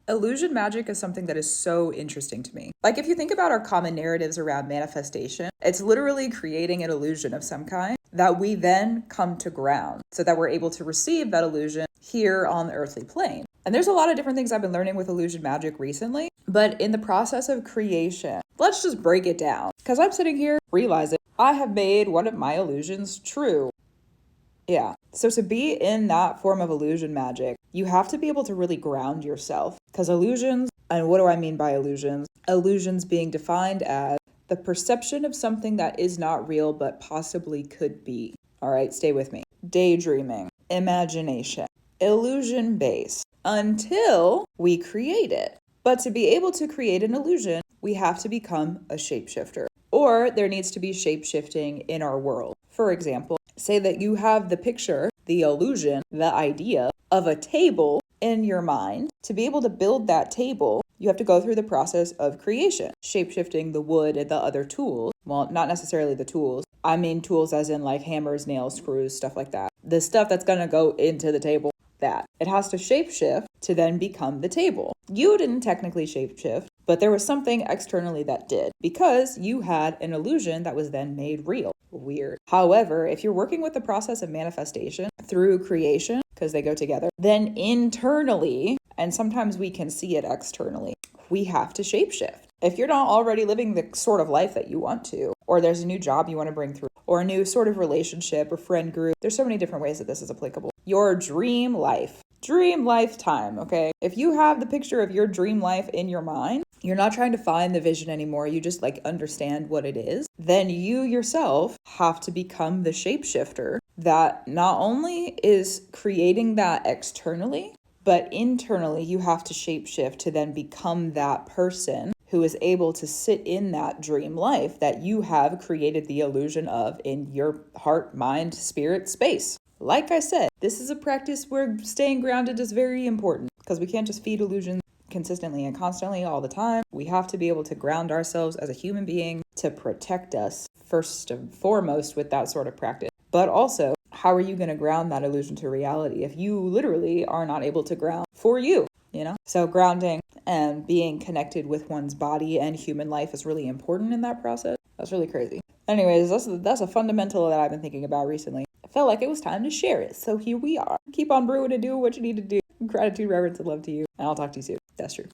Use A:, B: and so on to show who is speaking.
A: Illusion magic is something that is so interesting to me. Like, if you think about our common narratives around manifestation, it's literally creating an illusion of some kind that we then come to ground so that we're able to receive that illusion here on the earthly plane. And there's a lot of different things I've been learning with illusion magic recently, but in the process of creation, let's just break it down. Because I'm sitting here realizing I have made one of my illusions true. Yeah. So to be in that form of illusion magic, you have to be able to really ground yourself. Because illusions, and what do I mean by illusions? Illusions being defined as the perception of something that is not real but possibly could be. All right, stay with me. Daydreaming, imagination, illusion based until we create it. But to be able to create an illusion, we have to become a shapeshifter. Or there needs to be shape-shifting in our world. For example, say that you have the picture, the illusion, the idea of a table in your mind. To be able to build that table, you have to go through the process of creation, shape-shifting the wood and the other tools. Well, not necessarily the tools. I mean tools as in like hammers, nails, screws, stuff like that. The stuff that's going to go into the table, that. It has to shapeshift to then become the table. You didn't technically shapeshift, but there was something externally that did because you had an illusion that was then made real. Weird. However, if you're working with the process of manifestation through creation, because they go together, then internally, and sometimes we can see it externally, we have to shapeshift. If you're not already living the sort of life that you want to, or there's a new job you want to bring through, or a new sort of relationship or friend group, there's so many different ways that this is applicable. Your dream lifetime, okay? If you have the picture of your dream life in your mind, you're not trying to find the vision anymore, you just like understand what it is, then you yourself have to become the shapeshifter that not only is creating that externally, but internally you have to shapeshift to then become that person who is able to sit in that dream life that you have created the illusion of in your heart, mind, spirit space. Like I said, this is a practice where staying grounded is very important because we can't just feed illusions consistently and constantly all the time. We have to be able to ground ourselves as a human being to protect us first and foremost with that sort of practice. But also, how are you going to ground that illusion to reality if you literally are not able to ground for you, you know? So grounding and being connected with one's body and human life is really important in that process. That's really crazy. Anyways, that's a fundamental that I've been thinking about recently. I felt like it was time to share it. So here we are. Keep on brewing and do what you need to do. Gratitude, reverence, and love to you. And I'll talk to you soon. That's true.